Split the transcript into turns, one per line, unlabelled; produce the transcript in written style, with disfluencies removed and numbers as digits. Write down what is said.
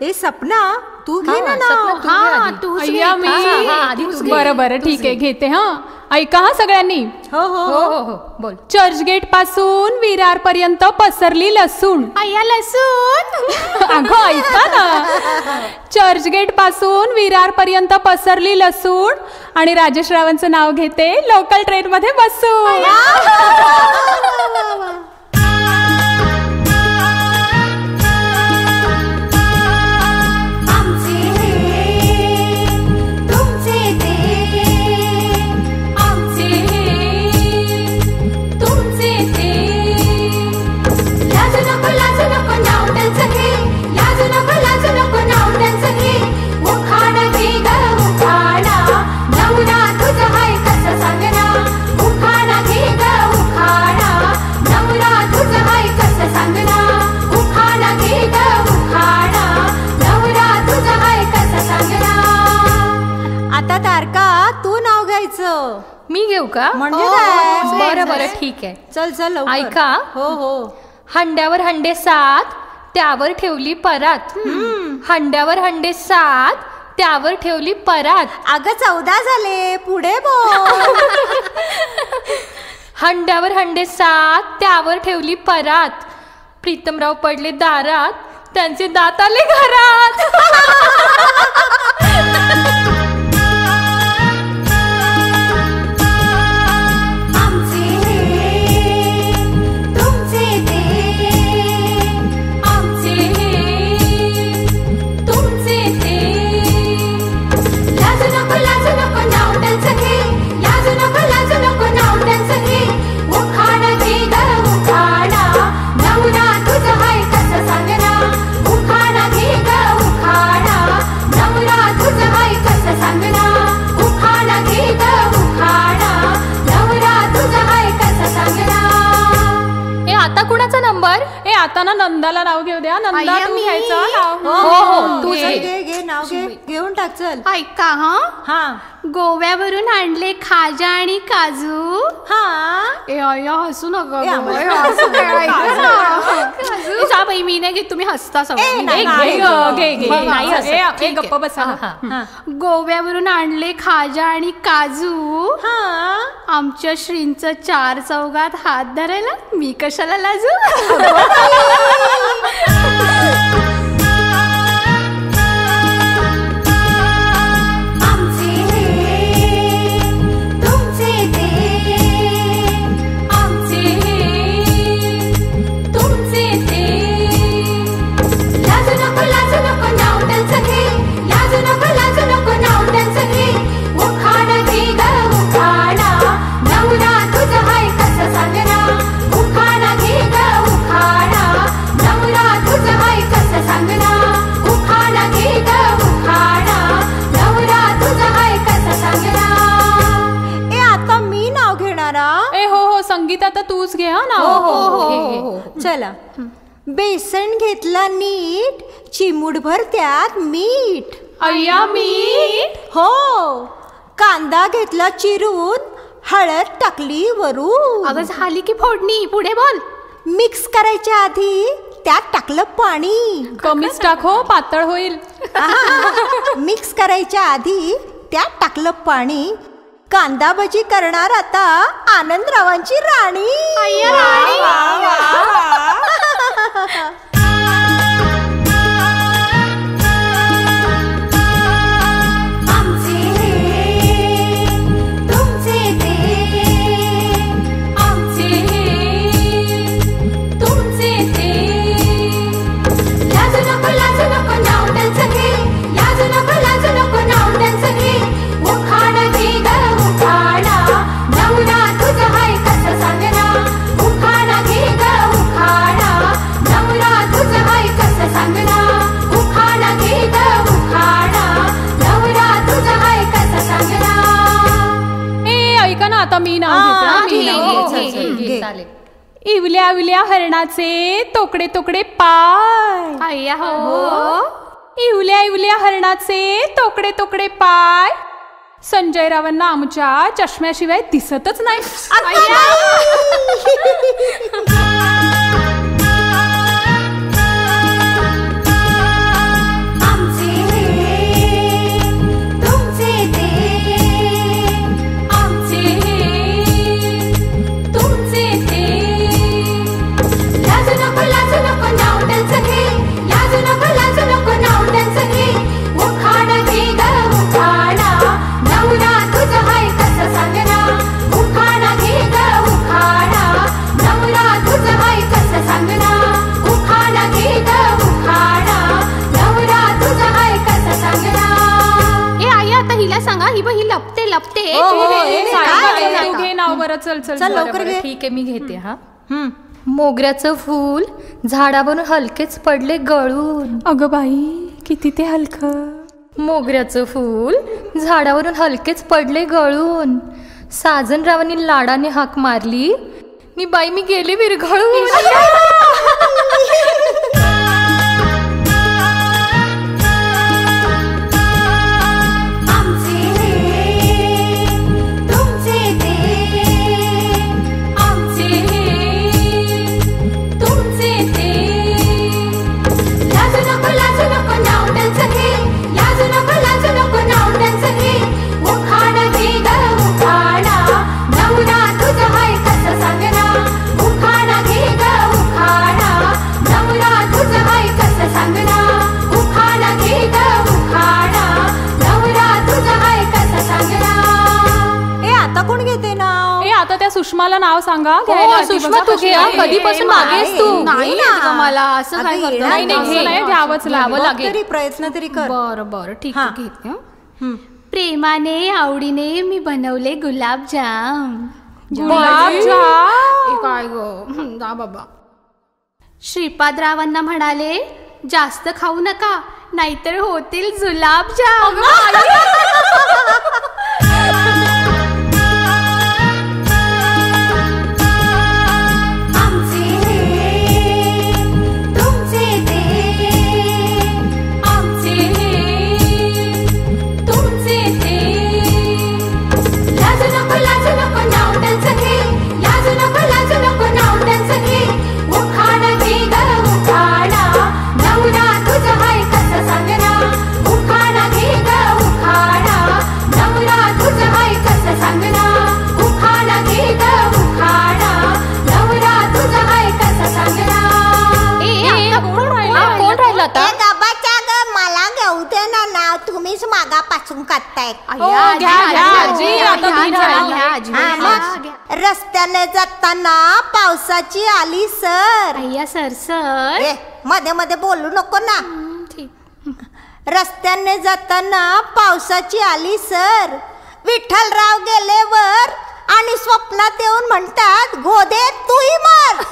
ए सपना तू घे ना नाव.
अय्या मी. बरं ठीक आहे घेते. ऐका सगळ्यांनी.
हो बोल.
चर्चगेट पासून विरार पर्यंत पसरली लसूण.
अय्या लसूण.
अगं ऐका ना. चर्चगेट पासून विरार पर्यंत पसरली लसूण आणि राजेश रावांचं नाव घेते लोकल ट्रेन मध्ये बसून.
मी घेऊ का?
म्हणजे काय?
बरं ठीक आहे.
चल
ऐका.
हो.
हंड्यावर हंडे 7 त्यावर ठेवली परात. हंड्यावर हंडे 7 त्यावर ठेवली परात.
अगं 14 झाले. पुढे बोल.
हंड्यावर हंडे 7 त्यावर ठेवली परात. प्रीतमराव पडले दारात त्यांचे दात आले घरात.
आता ना नंदाला नाव घेऊ द्या. नंदा तू घ्यायचं नाव.
हो तू
घे नाव घे. घेऊन टाक. चल
ऐका. गोव्यावरून आणले खाजा आणि काजू. हसू नका. बाई मी नाही घेत. तुम्ही हसता सगळं.
गप्प बसा.
गोव्यावरून आणले खाजा आणि काजू. आमच्या श्रींचं 4 चौघात हात धरायला मी कशाला लाजू.
संगीता तर तूच घे. ना
हो. चला. बेसन घेतला नीट चिमूटभर त्यात मीठ.
अय्या मीठ.
हो. कांदा घेतला चिरून हळद टाकली वरून.
अगं झाली की फोडणी. पुढे बोल.
मिक्स करायच्या आधी त्यात टाकलं पाणी.
कमीच टाक हो पातळ होईल.
मिक्स करायच्या आधी त्यात टाकलं पाणी. कांदा भजी करणार आता आनंदरावांची राणी.
आता मी नाव घेते. इवल्या इवल्या हरणाचे तोकडे तोकडे पाय. इवल्या इवल्या हरणाचे तोकडे तोकडे पाय. संजय रावांना आमच्या चष्म्याशिवाय दिसतच नाही.
ही लपते लपते
तू घे नाव बरं. चल चल
चल लवकर
बरं,
घे.
ठीक आहे मी घेते हा. मोगऱ्याचं फूल झाडावरून हलकेच पडले गळून.
अगं बाई किती ते हलकं.
मोगऱ्याचं फूल झाडावरून हलकेच पडले गळून. साजनरावांनी लाडाने हाक मारली नि बाई मी गेले विरघळून.
सुषमाला नाव सांगा.
सुषमा तू घे. कधीपासून मागे आहेस तू.
नाही ना मला असं काय करतो.
नाही घ्यावंच
लागेल.
तरी प्रयत्न तरी कर.
बरं बरं ठीक आहे घेते. प्रेमाने आवडीने मी बनवले गुलाबजाम. काय ग जा बाबा. श्रीपादरावांना म्हणाले जास्त खाऊ नका नाहीतर होतील जुलाबजाम.
तुम्हीच मागापासून काढताय. रस्त्याने जाताना पावसाची आली सर.
अय्या सर सर
मध्ये मध्ये बोलू नको ना. रस्त्याने जाताना पावसाची आली सर. विठ्ठलराव गेलेवर आणि स्वप्नात येऊन म्हणतात गोदे तूही मर.